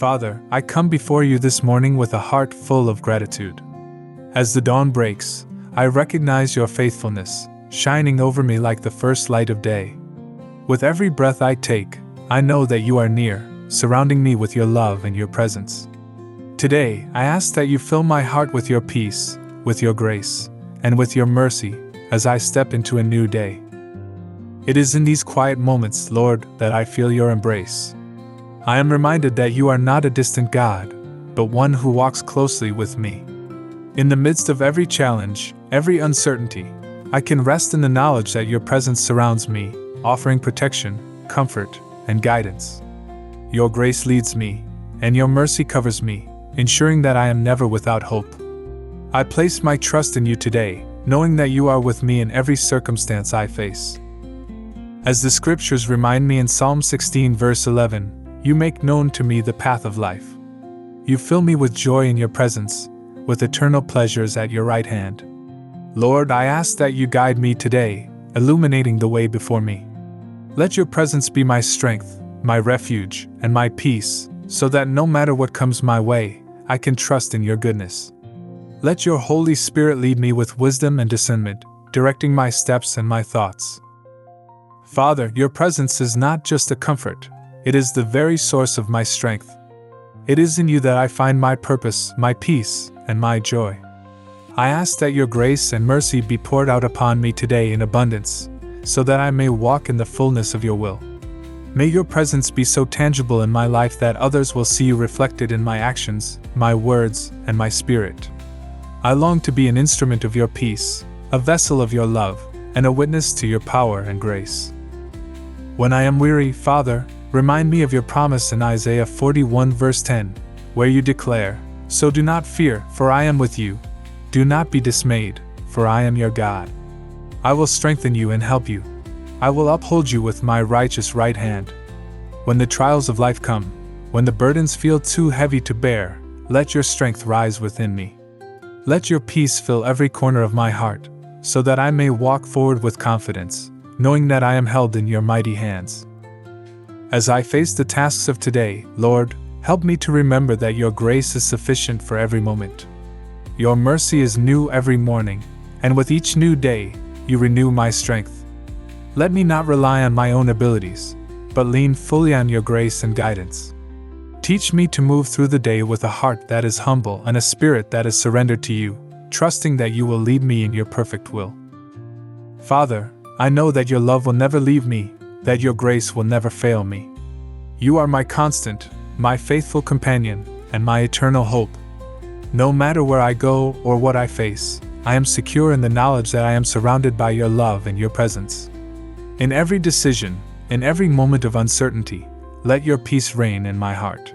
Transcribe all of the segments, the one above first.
Father, I come before you this morning with a heart full of gratitude. As the dawn breaks, I recognize your faithfulness, shining over me like the first light of day. With every breath I take, I know that you are near, surrounding me with your love and your presence. Today, I ask that you fill my heart with your peace, with your grace, and with your mercy, as I step into a new day. It is in these quiet moments, Lord, that I feel your embrace. I am reminded that you are not a distant God, but one who walks closely with me. In the midst of every challenge, every uncertainty, I can rest in the knowledge that your presence surrounds me, offering protection, comfort, and guidance. Your grace leads me, and your mercy covers me, ensuring that I am never without hope. I place my trust in you today, knowing that you are with me in every circumstance I face. As the scriptures remind me in Psalm 16 verse 11, you make known to me the path of life. You fill me with joy in your presence, with eternal pleasures at your right hand. Lord, I ask that you guide me today, illuminating the way before me. Let your presence be my strength, my refuge, and my peace, so that no matter what comes my way, I can trust in your goodness. Let your Holy Spirit lead me with wisdom and discernment, directing my steps and my thoughts. Father, your presence is not just a comfort, it is the very source of my strength. It is in you that I find my purpose, my peace, and my joy. I ask that your grace and mercy be poured out upon me today in abundance, so that I may walk in the fullness of your will. May your presence be so tangible in my life that others will see you reflected in my actions, my words, and my spirit. I long to be an instrument of your peace, a vessel of your love, and a witness to your power and grace. When I am weary, Father, remind me of your promise in Isaiah 41 verse 10, where you declare, "So do not fear, for I am with you. Do not be dismayed, for I am your God. I will strengthen you and help you. I will uphold you with my righteous right hand." When the trials of life come, when the burdens feel too heavy to bear, let your strength rise within me. Let your peace fill every corner of my heart, so that I may walk forward with confidence, knowing that I am held in your mighty hands. As I face the tasks of today, Lord, help me to remember that your grace is sufficient for every moment. Your mercy is new every morning, and with each new day, you renew my strength. Let me not rely on my own abilities, but lean fully on your grace and guidance. Teach me to move through the day with a heart that is humble and a spirit that is surrendered to you, trusting that you will lead me in your perfect will. Father, I know that your love will never leave me, that your grace will never fail me. You are my constant, my faithful companion, and my eternal hope. No matter where I go or what I face, I am secure in the knowledge that I am surrounded by your love and your presence. In every decision, in every moment of uncertainty, let your peace reign in my heart.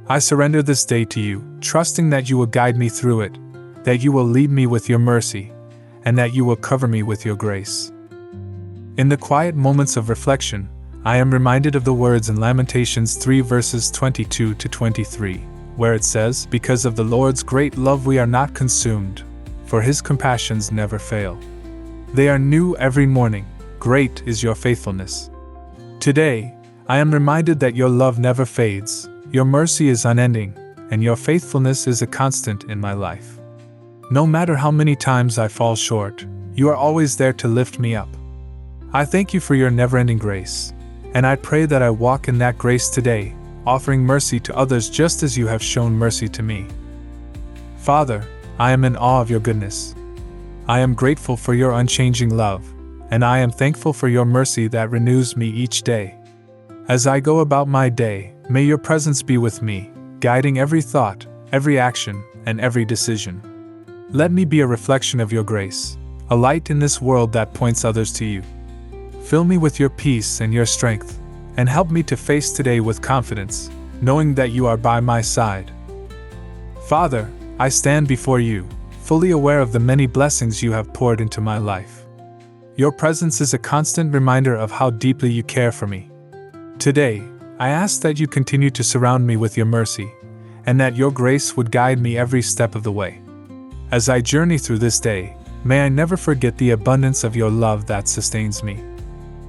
I surrender this day to you, trusting that you will guide me through it, that you will lead me with your mercy, and that you will cover me with your grace. In the quiet moments of reflection, I am reminded of the words in Lamentations 3 verses 22 to 23, where it says, "Because of the Lord's great love we are not consumed, for his compassions never fail. They are new every morning, great is your faithfulness." Today, I am reminded that your love never fades, your mercy is unending, and your faithfulness is a constant in my life. No matter how many times I fall short, you are always there to lift me up. I thank you for your never-ending grace, and I pray that I walk in that grace today, offering mercy to others just as you have shown mercy to me. Father, I am in awe of your goodness. I am grateful for your unchanging love, and I am thankful for your mercy that renews me each day. As I go about my day, may your presence be with me, guiding every thought, every action, and every decision. Let me be a reflection of your grace, a light in this world that points others to you. Fill me with your peace and your strength, and help me to face today with confidence, knowing that you are by my side. Father, I stand before you, fully aware of the many blessings you have poured into my life. Your presence is a constant reminder of how deeply you care for me. Today, I ask that you continue to surround me with your mercy, and that your grace would guide me every step of the way. As I journey through this day, may I never forget the abundance of your love that sustains me.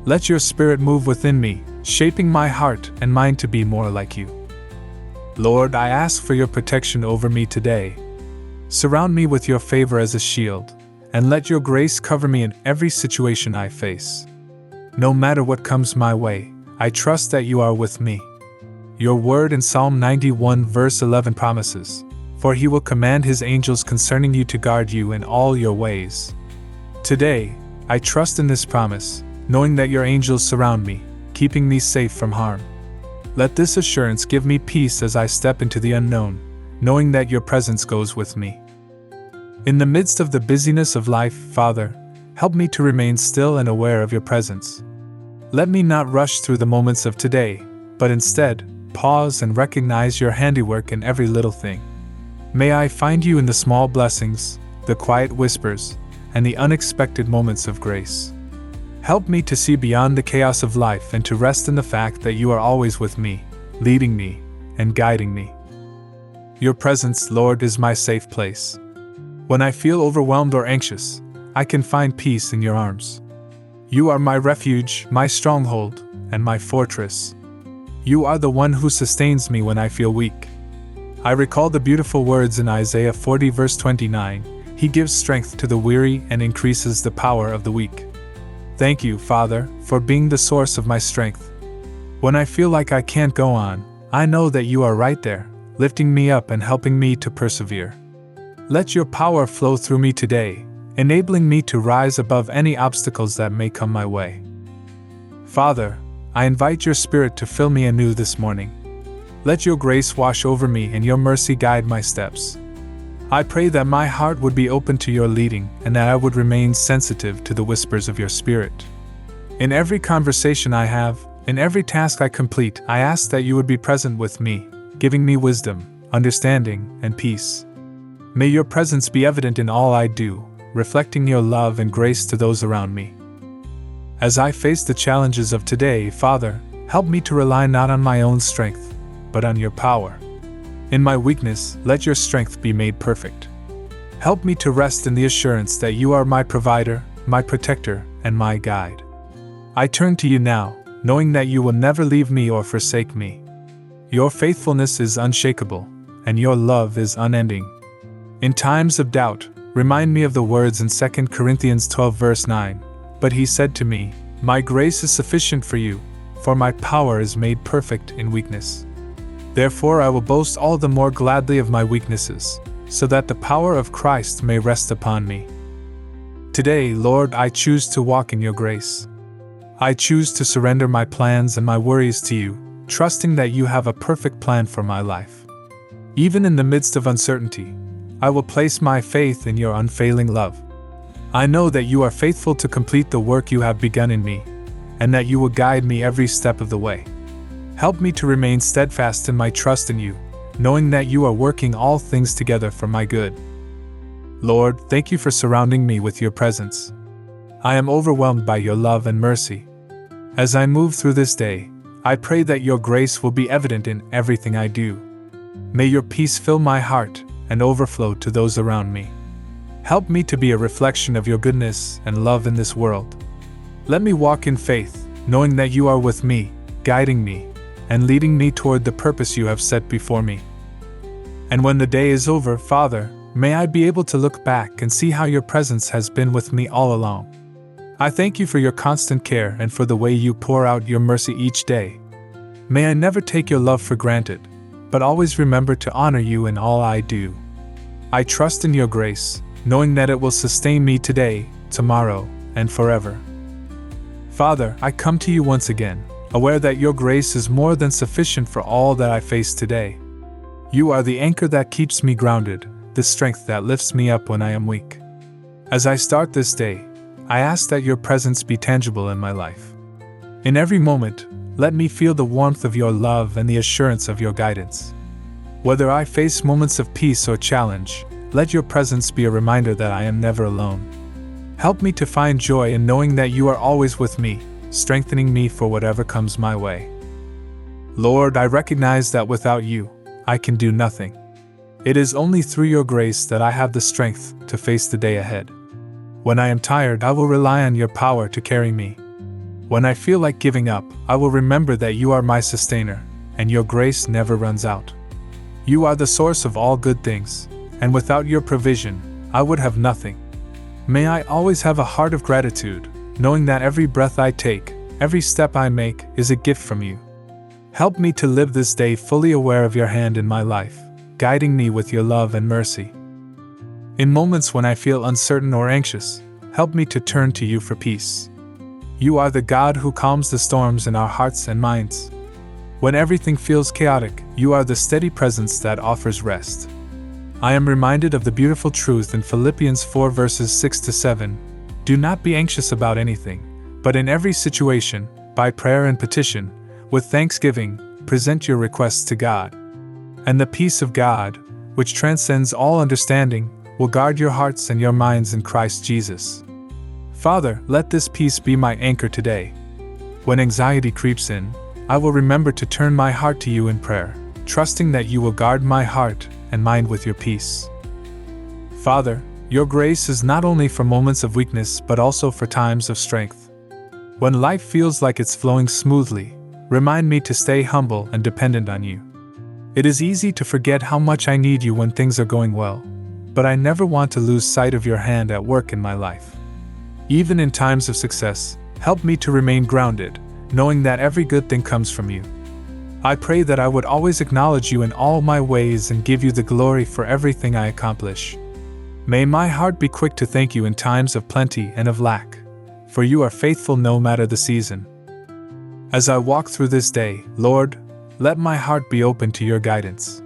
Let your spirit move within me, shaping my heart and mind to be more like you. Lord, I ask for your protection over me today. Surround me with your favor as a shield, and let your grace cover me in every situation I face. No matter what comes my way, I trust that you are with me. Your word in Psalm 91 verse 11 promises, "For he will command his angels concerning you to guard you in all your ways." Today, I trust in this promise, knowing that your angels surround me, keeping me safe from harm. Let this assurance give me peace as I step into the unknown, knowing that your presence goes with me. In the midst of the busyness of life, Father, help me to remain still and aware of your presence. Let me not rush through the moments of today, but instead, pause and recognize your handiwork in every little thing. May I find you in the small blessings, the quiet whispers, and the unexpected moments of grace. Help me to see beyond the chaos of life and to rest in the fact that you are always with me, leading me, and guiding me. Your presence, Lord, is my safe place. When I feel overwhelmed or anxious, I can find peace in your arms. You are my refuge, my stronghold, and my fortress. You are the one who sustains me when I feel weak. I recall the beautiful words in Isaiah 40 verse 29, "He gives strength to the weary and increases the power of the weak." Thank you, Father, for being the source of my strength. When I feel like I can't go on, I know that you are right there, lifting me up and helping me to persevere. Let your power flow through me today, enabling me to rise above any obstacles that may come my way. Father, I invite your Spirit to fill me anew this morning. Let your grace wash over me and your mercy guide my steps. I pray that my heart would be open to your leading and that I would remain sensitive to the whispers of your Spirit. In every conversation I have, in every task I complete, I ask that you would be present with me, giving me wisdom, understanding, and peace. May your presence be evident in all I do, reflecting your love and grace to those around me. As I face the challenges of today, Father, help me to rely not on my own strength, but on your power. In my weakness, let your strength be made perfect. Help me to rest in the assurance that you are my provider, my protector, and my guide. I turn to you now, knowing that you will never leave me or forsake me. Your faithfulness is unshakable, and your love is unending. In times of doubt, remind me of the words in 2 Corinthians 12 verse 9, "But he said to me, My grace is sufficient for you, for my power is made perfect in weakness. Therefore I will boast all the more gladly of my weaknesses, so that the power of Christ may rest upon me." Today, Lord, I choose to walk in your grace. I choose to surrender my plans and my worries to you, trusting that you have a perfect plan for my life. Even in the midst of uncertainty, I will place my faith in your unfailing love. I know that you are faithful to complete the work you have begun in me, and that you will guide me every step of the way. Help me to remain steadfast in my trust in you, knowing that you are working all things together for my good. Lord, thank you for surrounding me with your presence. I am overwhelmed by your love and mercy. As I move through this day, I pray that your grace will be evident in everything I do. May your peace fill my heart and overflow to those around me. Help me to be a reflection of your goodness and love in this world. Let me walk in faith, knowing that you are with me, guiding me, and leading me toward the purpose you have set before me. And when the day is over, Father, may I be able to look back and see how your presence has been with me all along. I thank you for your constant care and for the way you pour out your mercy each day. May I never take your love for granted, but always remember to honor you in all I do. I trust in your grace, knowing that it will sustain me today, tomorrow, and forever. Father, I come to you once again, aware that your grace is more than sufficient for all that I face today. You are the anchor that keeps me grounded, the strength that lifts me up when I am weak. As I start this day, I ask that your presence be tangible in my life. In every moment, let me feel the warmth of your love and the assurance of your guidance. Whether I face moments of peace or challenge, let your presence be a reminder that I am never alone. Help me to find joy in knowing that you are always with me, strengthening me for whatever comes my way. Lord, I recognize that without you, I can do nothing. It is only through your grace that I have the strength to face the day ahead. When I am tired, I will rely on your power to carry me. When I feel like giving up, I will remember that you are my sustainer, and your grace never runs out. You are the source of all good things, and without your provision, I would have nothing. May I always have a heart of gratitude, knowing that every breath I take, every step I make, is a gift from you. Help me to live this day fully aware of your hand in my life, guiding me with your love and mercy. In moments when I feel uncertain or anxious, help me to turn to you for peace. You are the God who calms the storms in our hearts and minds. When everything feels chaotic, you are the steady presence that offers rest. I am reminded of the beautiful truth in Philippians 4 verses 6 to 7. Do not be anxious about anything, but in every situation, by prayer and petition, with thanksgiving, present your requests to God. And the peace of God, which transcends all understanding, will guard your hearts and your minds in Christ Jesus. Father, let this peace be my anchor today. When anxiety creeps in, I will remember to turn my heart to you in prayer, trusting that you will guard my heart and mind with your peace. Father, your grace is not only for moments of weakness but also for times of strength. When life feels like it's flowing smoothly, remind me to stay humble and dependent on you. It is easy to forget how much I need you when things are going well, but I never want to lose sight of your hand at work in my life. Even in times of success, help me to remain grounded, knowing that every good thing comes from you. I pray that I would always acknowledge you in all my ways and give you the glory for everything I accomplish. May my heart be quick to thank you in times of plenty and of lack, for you are faithful no matter the season. As I walk through this day, Lord, let my heart be open to your guidance.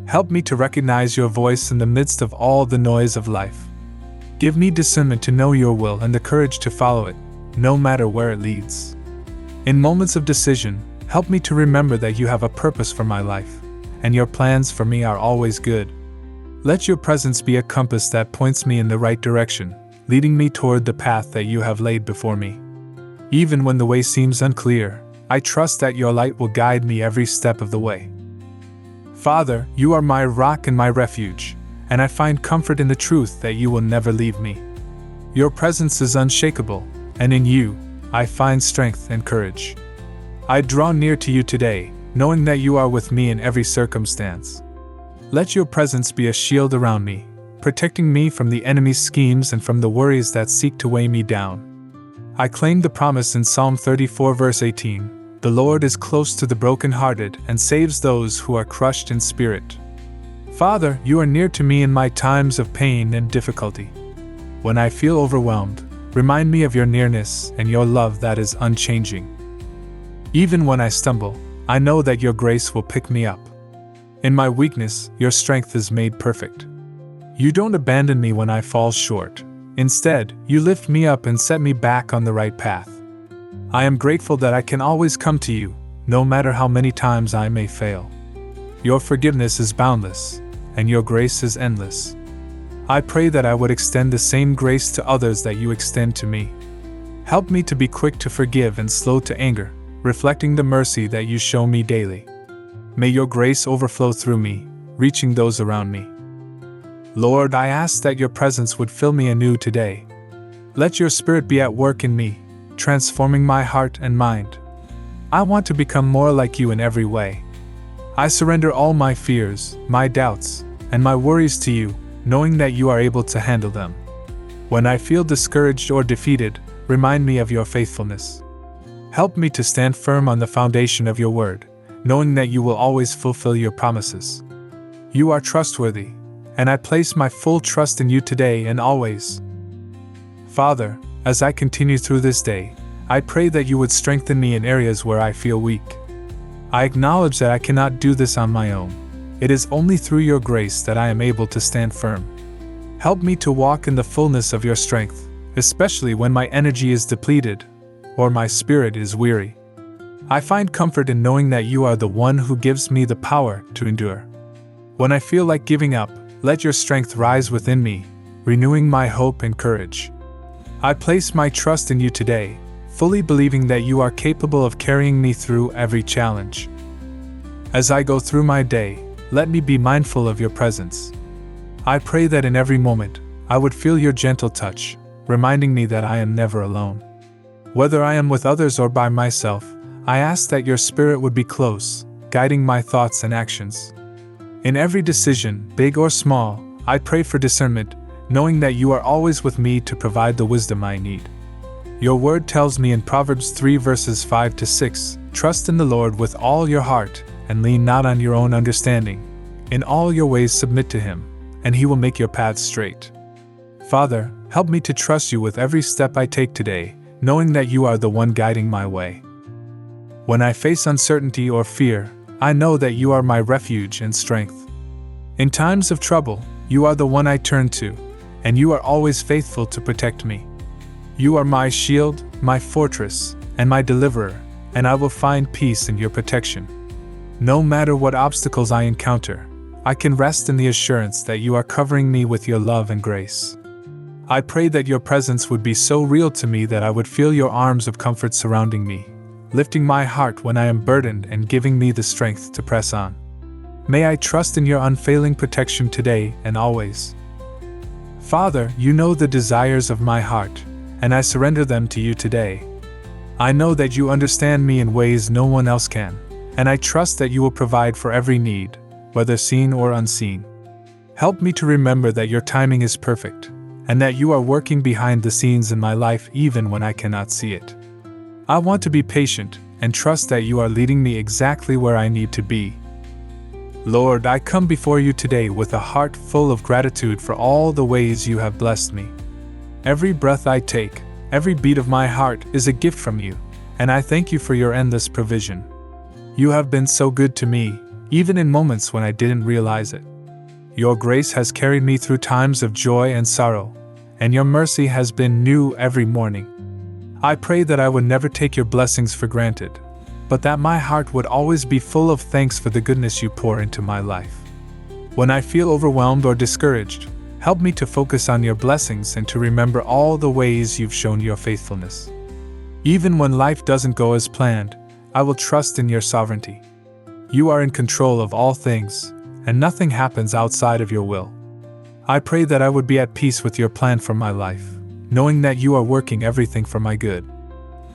Help me to recognize your voice in the midst of all the noise of life. Give me discernment to know your will and the courage to follow it, no matter where it leads. In moments of decision, help me to remember that you have a purpose for my life, and your plans for me are always good. Let your presence be a compass that points me in the right direction, leading me toward the path that you have laid before me. Even when the way seems unclear, I trust that your light will guide me every step of the way. Father, you are my rock and my refuge, and I find comfort in the truth that you will never leave me. Your presence is unshakable, and in you, I find strength and courage. I draw near to you today, knowing that you are with me in every circumstance. Let your presence be a shield around me, protecting me from the enemy's schemes and from the worries that seek to weigh me down. I claim the promise in Psalm 34 verse 18, "The Lord is close to the brokenhearted and saves those who are crushed in spirit." Father, you are near to me in my times of pain and difficulty. When I feel overwhelmed, remind me of your nearness and your love that is unchanging. Even when I stumble, I know that your grace will pick me up. In my weakness, your strength is made perfect. You don't abandon me when I fall short. Instead, you lift me up and set me back on the right path. I am grateful that I can always come to you, no matter how many times I may fail. Your forgiveness is boundless, and your grace is endless. I pray that I would extend the same grace to others that you extend to me. Help me to be quick to forgive and slow to anger, reflecting the mercy that you show me daily. May your grace overflow through me, reaching those around me. Lord, I ask that your presence would fill me anew today. Let your Spirit be at work in me, transforming my heart and mind. I want to become more like you in every way. I surrender all my fears, my doubts, and my worries to you, knowing that you are able to handle them. When I feel discouraged or defeated, remind me of your faithfulness. Help me to stand firm on the foundation of your word, knowing that you will always fulfill your promises. You are trustworthy, and I place my full trust in you today and always. Father, as I continue through this day, I pray that you would strengthen me in areas where I feel weak. I acknowledge that I cannot do this on my own. It is only through your grace that I am able to stand firm. Help me to walk in the fullness of your strength, especially when my energy is depleted or my spirit is weary. I find comfort in knowing that you are the one who gives me the power to endure. When I feel like giving up, let your strength rise within me, renewing my hope and courage. I place my trust in you today, fully believing that you are capable of carrying me through every challenge. As I go through my day, let me be mindful of your presence. I pray that in every moment, I would feel your gentle touch, reminding me that I am never alone. Whether I am with others or by myself, I ask that your Spirit would be close, guiding my thoughts and actions. In every decision, big or small, I pray for discernment, knowing that you are always with me to provide the wisdom I need. Your word tells me in Proverbs 3 verses 5 to 6, "Trust in the Lord with all your heart, and lean not on your own understanding. In all your ways submit to Him, and He will make your paths straight." Father, help me to trust you with every step I take today, knowing that you are the one guiding my way. When I face uncertainty or fear, I know that you are my refuge and strength. In times of trouble, you are the one I turn to, and you are always faithful to protect me. You are my shield, my fortress, and my deliverer, and I will find peace in your protection. No matter what obstacles I encounter, I can rest in the assurance that you are covering me with your love and grace. I pray that your presence would be so real to me that I would feel your arms of comfort surrounding me, lifting my heart when I am burdened and giving me the strength to press on. May I trust in your unfailing protection today and always. Father, you know the desires of my heart, and I surrender them to you today. I know that you understand me in ways no one else can, and I trust that you will provide for every need, whether seen or unseen. Help me to remember that your timing is perfect, and that you are working behind the scenes in my life even when I cannot see it. I want to be patient and trust that you are leading me exactly where I need to be. Lord, I come before you today with a heart full of gratitude for all the ways you have blessed me. Every breath I take, every beat of my heart is a gift from you, and I thank you for your endless provision. You have been so good to me, even in moments when I didn't realize it. Your grace has carried me through times of joy and sorrow, and your mercy has been new every morning. I pray that I would never take your blessings for granted, but that my heart would always be full of thanks for the goodness you pour into my life. When I feel overwhelmed or discouraged, help me to focus on your blessings and to remember all the ways you've shown your faithfulness. Even when life doesn't go as planned, I will trust in your sovereignty. You are in control of all things, and nothing happens outside of your will. I pray that I would be at peace with your plan for my life, knowing that you are working everything for my good.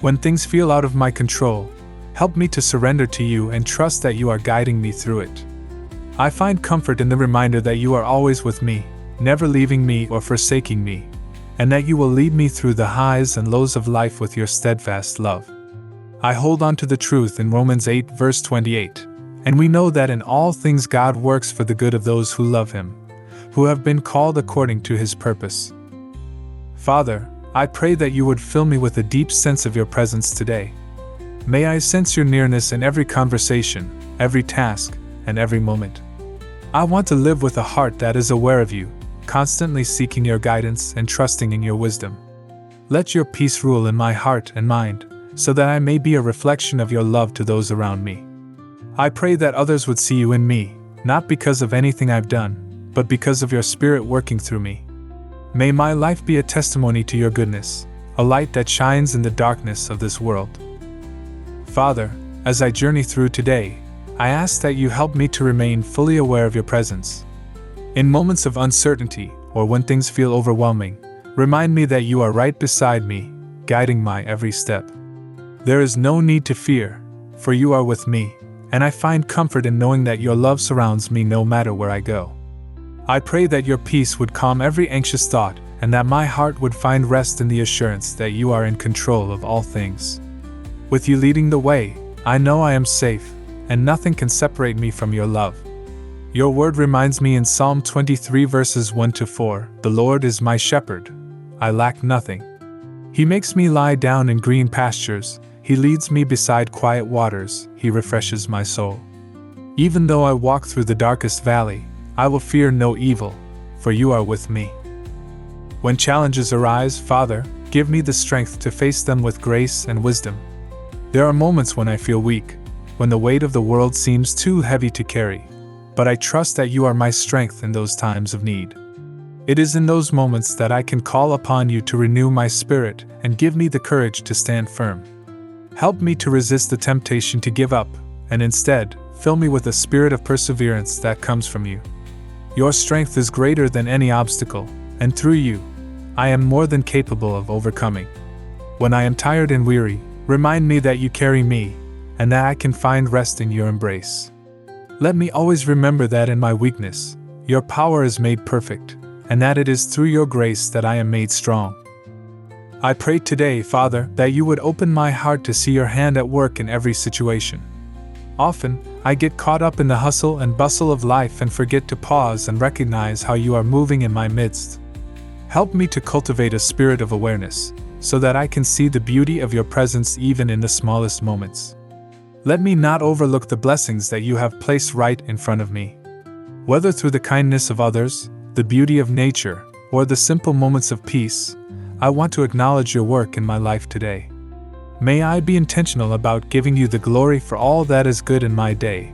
When things feel out of my control, help me to surrender to you and trust that you are guiding me through it. I find comfort in the reminder that you are always with me, never leaving me or forsaking me, and that you will lead me through the highs and lows of life with your steadfast love. I hold on to the truth in Romans 8 verse 28, and we know that in all things God works for the good of those who love Him, who have been called according to His purpose. Father, I pray that you would fill me with a deep sense of your presence today. May I sense your nearness in every conversation, every task, and every moment. I want to live with a heart that is aware of you, constantly seeking your guidance and trusting in your wisdom. Let your peace rule in my heart and mind, so that I may be a reflection of your love to those around me. I pray that others would see you in me, not because of anything I've done, but because of your Spirit working through me. May my life be a testimony to your goodness, a light that shines in the darkness of this world. Father, as I journey through today, I ask that you help me to remain fully aware of your presence. In moments of uncertainty, or when things feel overwhelming, remind me that you are right beside me, guiding my every step. There is no need to fear, for you are with me, and I find comfort in knowing that your love surrounds me no matter where I go. I pray that your peace would calm every anxious thought, and that my heart would find rest in the assurance that you are in control of all things. With you leading the way, I know I am safe, and nothing can separate me from your love. Your word reminds me in Psalm 23 verses 1 to 4, "The Lord is my shepherd, I lack nothing. He makes me lie down in green pastures, He leads me beside quiet waters, He refreshes my soul. Even though I walk through the darkest valley, I will fear no evil, for you are with me." When challenges arise, Father, give me the strength to face them with grace and wisdom. There are moments when I feel weak, when the weight of the world seems too heavy to carry, but I trust that you are my strength in those times of need. It is in those moments that I can call upon you to renew my spirit and give me the courage to stand firm. Help me to resist the temptation to give up, and instead, fill me with a spirit of perseverance that comes from you. Your strength is greater than any obstacle, and through you, I am more than capable of overcoming. When I am tired and weary, remind me that you carry me, and that I can find rest in your embrace. Let me always remember that in my weakness, your power is made perfect, and that it is through your grace that I am made strong. I pray today, Father, that you would open my heart to see your hand at work in every situation. Often, I get caught up in the hustle and bustle of life and forget to pause and recognize how you are moving in my midst. Help me to cultivate a spirit of awareness, so that I can see the beauty of your presence even in the smallest moments. Let me not overlook the blessings that you have placed right in front of me. Whether through the kindness of others, the beauty of nature, or the simple moments of peace, I want to acknowledge your work in my life today. May I be intentional about giving you the glory for all that is good in my day,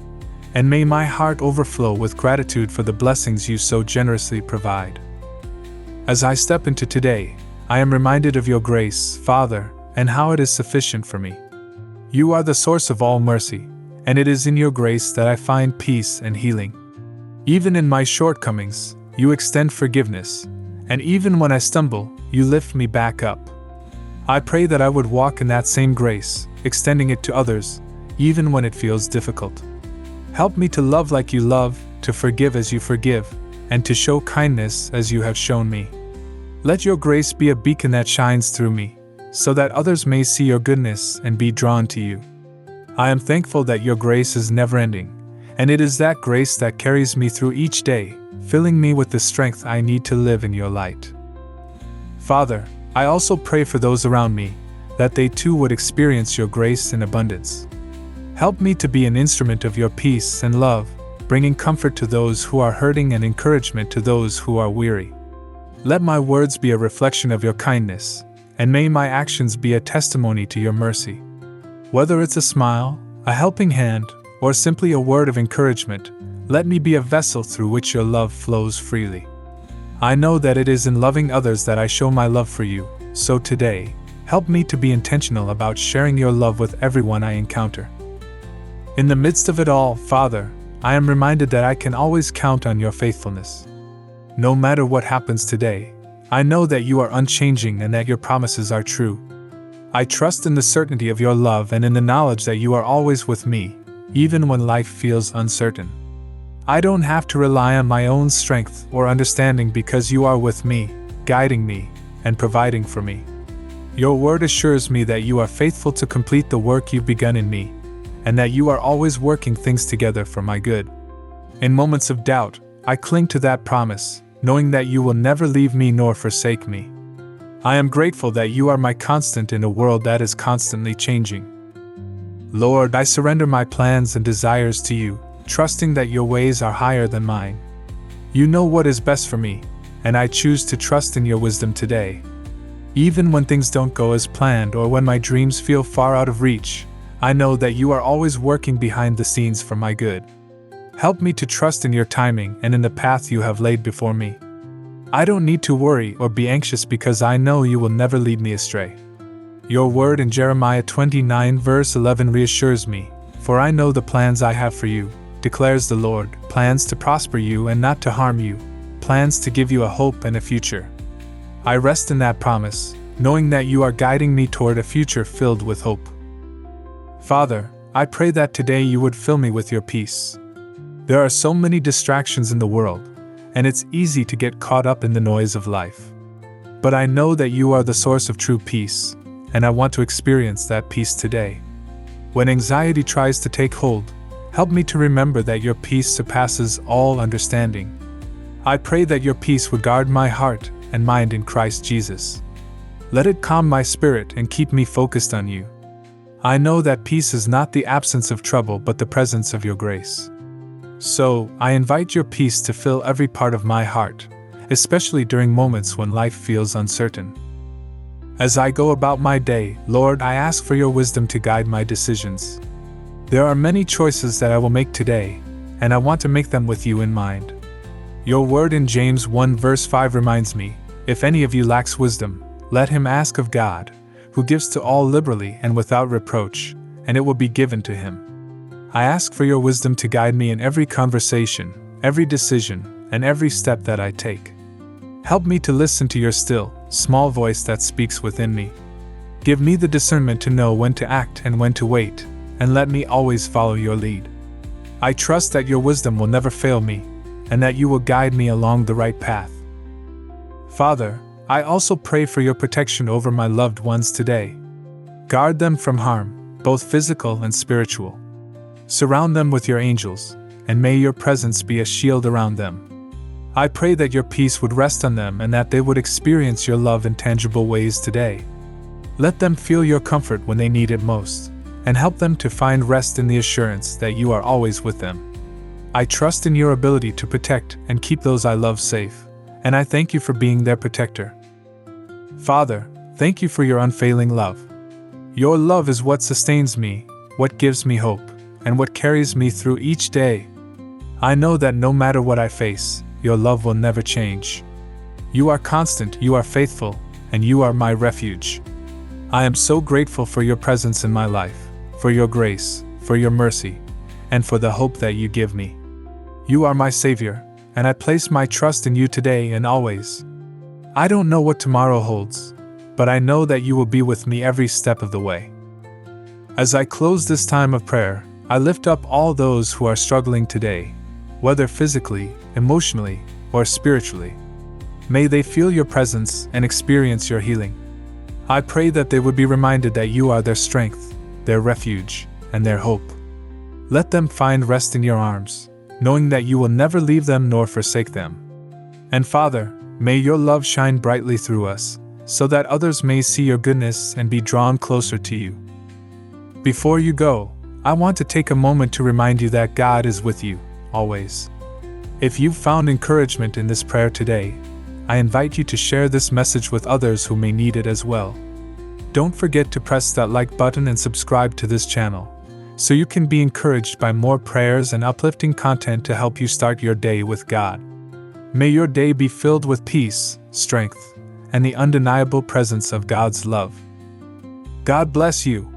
and may my heart overflow with gratitude for the blessings you so generously provide. As I step into today, I am reminded of your grace, Father, and how it is sufficient for me. You are the source of all mercy, and it is in your grace that I find peace and healing. Even in my shortcomings, you extend forgiveness, and even when I stumble, you lift me back up. I pray that I would walk in that same grace, extending it to others, even when it feels difficult. Help me to love like you love, to forgive as you forgive, and to show kindness as you have shown me. Let your grace be a beacon that shines through me, so that others may see your goodness and be drawn to you. I am thankful that your grace is never-ending, and it is that grace that carries me through each day, filling me with the strength I need to live in your light. Father, I also pray for those around me, that they too would experience your grace in abundance. Help me to be an instrument of your peace and love, bringing comfort to those who are hurting and encouragement to those who are weary. Let my words be a reflection of your kindness, and may my actions be a testimony to your mercy. Whether it's a smile, a helping hand, or simply a word of encouragement, let me be a vessel through which your love flows freely. I know that it is in loving others that I show my love for you, so today, help me to be intentional about sharing your love with everyone I encounter. In the midst of it all, Father, I am reminded that I can always count on your faithfulness. No matter what happens today, I know that you are unchanging and that your promises are true. I trust in the certainty of your love and in the knowledge that you are always with me, even when life feels uncertain. I don't have to rely on my own strength or understanding because you are with me, guiding me, and providing for me. Your word assures me that you are faithful to complete the work you've begun in me, and that you are always working things together for my good. In moments of doubt, I cling to that promise, knowing that you will never leave me nor forsake me. I am grateful that you are my constant in a world that is constantly changing. Lord, I surrender my plans and desires to you, trusting that your ways are higher than mine. You know what is best for me, and I choose to trust in your wisdom today. Even when things don't go as planned or when my dreams feel far out of reach, I know that you are always working behind the scenes for my good. Help me to trust in your timing and in the path you have laid before me. I don't need to worry or be anxious because I know you will never lead me astray. Your word in Jeremiah 29 verse 11 reassures me, "For I know the plans I have for you, declares the Lord, plans to prosper you and not to harm you, plans to give you a hope and a future." I rest in that promise, knowing that you are guiding me toward a future filled with hope. Father, I pray that today you would fill me with your peace. There are so many distractions in the world, and it's easy to get caught up in the noise of life. But I know that you are the source of true peace, and I want to experience that peace today. When anxiety tries to take hold, help me to remember that your peace surpasses all understanding. I pray that your peace would guard my heart and mind in Christ Jesus. Let it calm my spirit and keep me focused on you. I know that peace is not the absence of trouble but the presence of your grace. So, I invite your peace to fill every part of my heart, especially during moments when life feels uncertain. As I go about my day, Lord, I ask for your wisdom to guide my decisions. There are many choices that I will make today, and I want to make them with you in mind. Your word in James 1 verse 5 reminds me, "If any of you lacks wisdom, let him ask of God, who gives to all liberally and without reproach, and it will be given to him." I ask for your wisdom to guide me in every conversation, every decision, and every step that I take. Help me to listen to your still, small voice that speaks within me. Give me the discernment to know when to act and when to wait, and let me always follow your lead. I trust that your wisdom will never fail me, and that you will guide me along the right path. Father, I also pray for your protection over my loved ones today. Guard them from harm, both physical and spiritual. Surround them with your angels, and may your presence be a shield around them. I pray that your peace would rest on them and that they would experience your love in tangible ways today. Let them feel your comfort when they need it most, and help them to find rest in the assurance that you are always with them. I trust in your ability to protect and keep those I love safe, and I thank you for being their protector. Father, thank you for your unfailing love. Your love is what sustains me, what gives me hope, and what carries me through each day. I know that no matter what I face, your love will never change. You are constant, you are faithful, and you are my refuge. I am so grateful for your presence in my life, for your grace, for your mercy, and for the hope that you give me. You are my Savior, and I place my trust in you today and always. I don't know what tomorrow holds, but I know that you will be with me every step of the way. As I close this time of prayer, I lift up all those who are struggling today, whether physically, emotionally, or spiritually. May they feel your presence and experience your healing. I pray that they would be reminded that you are their strength, their refuge, and their hope. Let them find rest in your arms, knowing that you will never leave them nor forsake them. And Father, may your love shine brightly through us, so that others may see your goodness and be drawn closer to you. Before you go, I want to take a moment to remind you that God is with you, always. If you've found encouragement in this prayer today, I invite you to share this message with others who may need it as well. Don't forget to press that like button and subscribe to this channel, so you can be encouraged by more prayers and uplifting content to help you start your day with God. May your day be filled with peace, strength, and the undeniable presence of God's love. God bless you.